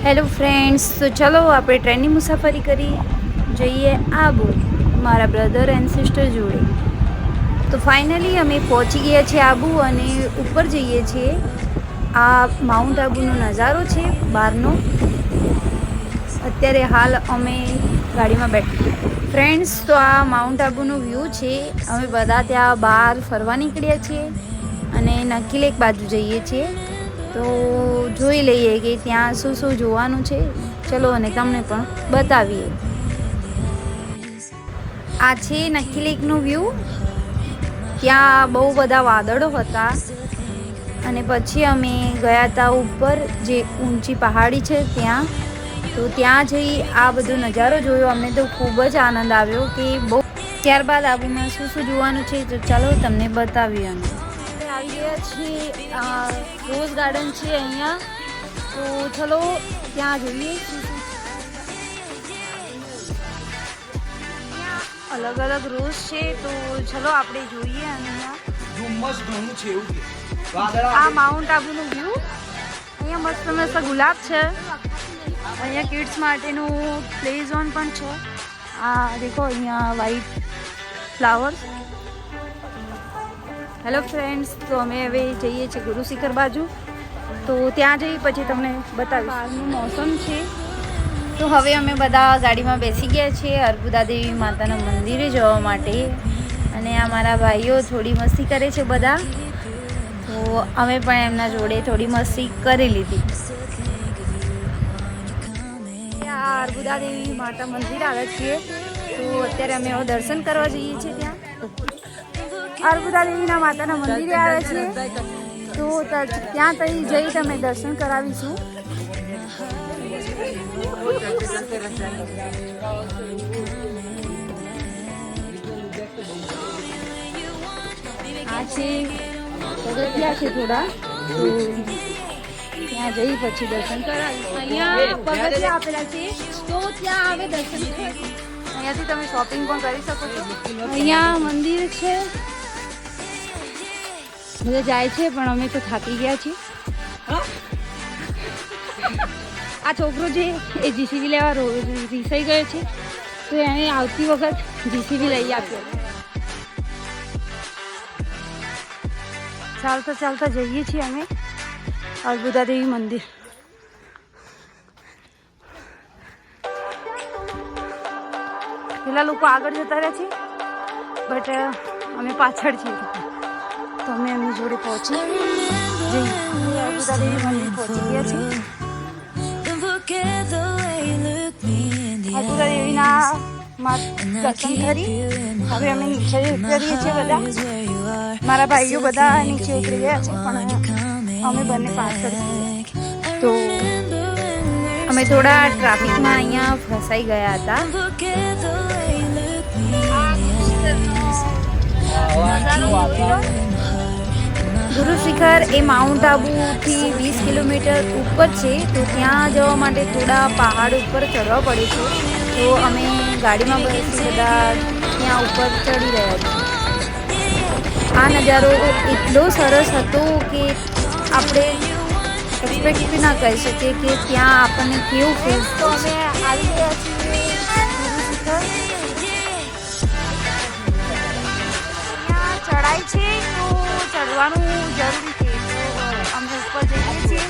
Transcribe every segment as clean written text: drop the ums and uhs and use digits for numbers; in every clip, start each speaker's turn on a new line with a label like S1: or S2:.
S1: Hello friends, તો ચલો આપણે ટ્રેનની મુસાફરી કરી જઈએ આબુ મારા બ્રધર એન્ડ સિસ્ટર જોડે. તો ફાઇનલી અમે પહોંચી ગયા છીએ આબુ અને ઉપર જઈએ છીએ. આ માઉન્ટ આબુનો નજારો છે બહારનો. અત્યારે હાલ અમે ગાડીમાં બેઠી ફ્રેન્ડ્સ. તો આ માઉન્ટ આબુનો વ્યૂ છે. અમે બધા ત્યાં બહાર ફરવા નીકળ્યા છીએ અને નકીલેક બાજુ જઈએ છીએ. તો જોઈ લઈએ કે ત્યાં શું શું જોવાનું છે. ચલો અને તમને પણ બતાવીએ. આ છે નકીલેકનો વ્યૂ. ત્યાં બહુ બધા વાદળો હતા અને પછી અમે ગયા હતા ઉપર, જે ઊંચી પહાડી છે ત્યાં. તો ત્યાં જઈ આ બધો નજારો જોયો. અમને તો ખૂબ જ આનંદ આવ્યો કે બહુ. ત્યારબાદ આબુમાં શું શું જોવાનું છે તો ચાલો તમને બતાવીએ. અમે આવી ગયા છીએ. રોઝ ગાર્ડન છે અહીંયા. તો ચલો ત્યાં જોઈએ. અલગ અલગ રોઝ છે તો ચલો આપણે જોઈએ. અને આ માઉન્ટ આબુનું વ્યૂ. અહીંયા મસ્ત મસ્ત ગુલાબ છે. અહીંયા કિડ્સ માટેનું પ્લે ઝોન પણ છે. આ દેખો અહીંયા વ્હાઈટ ફ્લાવર્સ. હેલો ફ્રેન્ડ્સ, તો અમે હવે જઈએ છીએ ગુરુ શિખર બાજુ. તો ત્યાં જઈ પછી તમને બતાવીશ. હાલનું મોસમ છે. તો હવે અમે બધા ગાડીમાં બેસી ગયા છીએ અર્બુદા દેવી માતાના મંદિરે જવા માટે. અને આ મારા ભાઈઓ થોડી મસ્તી કરે છે બધા. તો અમે પણ એમના જોડે થોડી મસ્તી કરી લીધી. આ અર્બુદા દેવી માતા મંદિર આવે છીએ. તો અત્યારે અમે દર્શન કરવા જઈએ છીએ. ત્યાં અર્બુદા દેવીના માતાના મંદિરે આવે છે. તો ત્યાં જઈ તમે દર્શન કરાવીશું. આ છે પગથિયા છે થોડા. તો ત્યાં જઈ પછી દર્શન કરાવીશું. અહીંયા પગથિયા આપેલા છે તો ત્યાં આવે દર્શન. અહીંયાથી તમે શોપિંગ પણ કરી શકો છો. અહીંયા મંદિર છે. બધા જાય છે પણ અમે તો થાકી ગયા છીએ. આ છોકરો છે એ જીસીબી લેવા રીસાઈ ગયો છે. તો એને આવતી વખત જીસીબી લઈ આપ્યો. ચાલતા ચાલતા જઈએ છીએ અમે અર્બુદા દેવી મંદિર. પેલા લોકો આગળ જતા રહ્યા છે બટ અમે પાછળ છીએ. તો અમે એમની જોડે પહોંચી જઈએ. અર્બુદા દેવી મંદિર પહોંચી ગયા છીએ. અર્બુદા દેવીના દર્શન કરી હવે અમે નીચે ઉતરીએ છીએ. બધા મારા ભાઈઓ બધા નીચે ઉતરી ગયા છે પણ અમે બંને પાછળ છીએ. તો અમે થોડા ટ્રાફિકમાં અહીંયા ફસાઈ ગયા હતા. ગુરુ શિખર એ માઉન્ટ આબુથી 20 કિલોમીટર ઉપર છે. તો ત્યાં જવા માટે થોડા પહાડ ઉપર ચડવા પડે છે. તો અમે ગાડીમાં બેસી બધા ત્યાં ઉપર ચડી રહ્યા છીએ. આ નજારો એટલો સરસ હતો કે આપણે એક્સપેક્ટ ના કરી શકીએ કે ત્યાં આપણને કેવું ફીલ. તો અમે આવી ગયા છીએ ગુરુ શિખર. ત્યાં ચડાઈ છે તો ચડવાનું જરૂરી છે. તો અમે ઉપર જઈએ છીએ.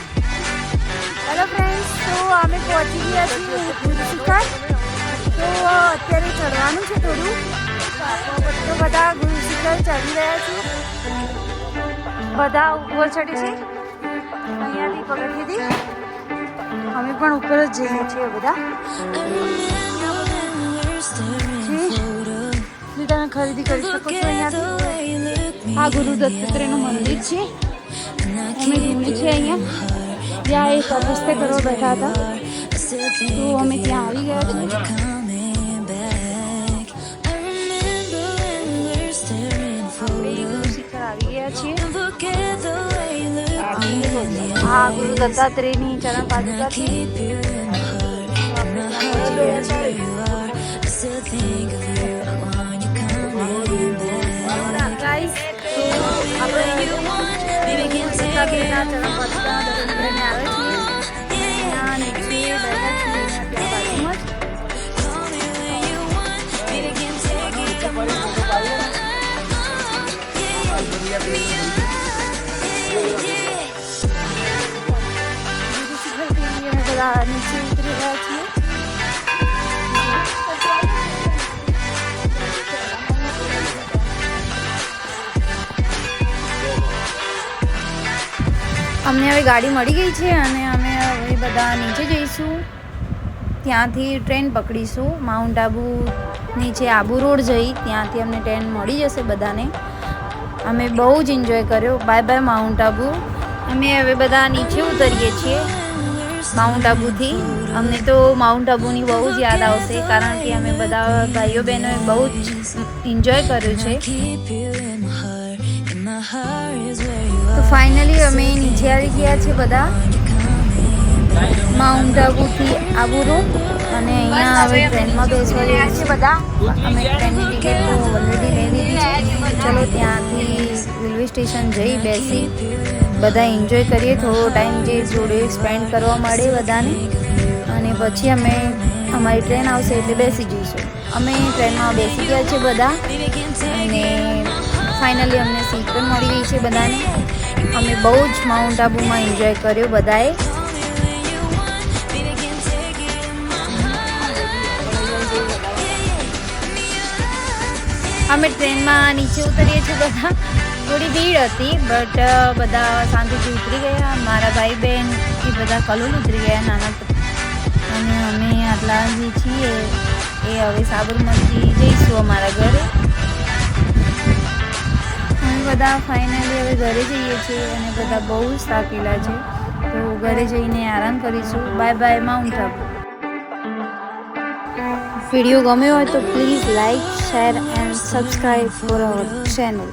S1: હેલો ફ્રેન્ડ્સ, તો અમે પહોંચી ગયા છીએ ગુરુ શિખર. તો અત્યારે ચડવાનું છે થોડું. તો બધા ગુરુ શિખર ચડી રહ્યા છે. બધા ઉપર ચડે છે. અહીંયાથી પગથિયેથી અમે પણ ઉપર જ જઈએ છીએ બધા. તમે ખરીદી કરી શકો છો અહીંયાથી. આ ગુરુ દત્તાત્રેયનું મંદિર છે. અમે જઈએ છીએ અહીંયા. ત્યાં એક તપસ્યા કરવા બેઠા હતા તો અમે ત્યાં આવી ગયા છીએ. આવી ગયા છીએ. આ ગુરુ દત્તાત્રેયની ચરણ પાદુકા છે. આપણે ચરણ પાદુકા દર્શન કરીને આવે છીએ. બધા નીચે ઉતરી રહ્યા છીએ. અમને હવે ગાડી મળી ગઈ છે અને અમે હવે બધા નીચે જઈશું. ત્યાંથી ટ્રેન પકડીશું માઉન્ટ આબુ નીચે આબુ રોડ જઈ, ત્યાંથી અમને ટ્રેન મળી જશે બધાને. અમે બહુ જ એન્જોય કર્યો. By bye Mount Abu. અમે હવે બધા નીચે ઉતરીએ છીએ માઉન્ટ આબુથી. અમને તો માઉન્ટ આબુની બહુ જ યાદ આવશે, કારણ કે અમે બધા ભાઈઓ બહેનોએ બહુ જ એન્જોય કર્યું છે. તો ફાઇનલી અમે નીચે આવી ગયા છે બધા માઉન્ટ આબુથી આબુ રોડ, અને અહીંયા હવે ટ્રેનમાં બેસવા રહ્યા છે બધા. અમે ટ્રેનની ટિકિટ તો ઓલરેડી લઈ લીધી છે. ચલો ત્યાંથી રેલવે સ્ટેશન જઈ બેસી બધા એન્જોય કરીએ, થોડો ટાઈમ જે જોડે સ્પેન્ડ કરવા મળે બધાને, અને પછી અમે અમારી ટ્રેન આવશે એટલે બેસી જઈશું. અમે ટ્રેનમાં બેસી ગયા છે બધા, અને ફાઇનલી અમને સીટ પણ મળી ગઈ છે બધાને. અમે બહુ જ માઉન્ટ આબુમાં એન્જોય કર્યો બધાએ. અમે ટ્રેનમાં નીચે ઉતરીએ છીએ બધા. થોડી ભીડ હતી બટ બધા શાંતિથી ઉતરી ગયા. મારા ભાઈ બહેન એ બધા કલોલ ઉતરી ગયા નાના, અને અમે આટલા જે છીએ એ હવે સાબરમતી જઈશું અમારા ઘરે. અમે બધા ફાઇનલી હવે ઘરે જઈએ છીએ અને બધા બહુ જ થાકેલા છે, તો ઘરે જઈને આરામ કરીશું. Bye bye Mount Abu. Video ગમ્યો હોય તો please like, share and subscribe for our channel.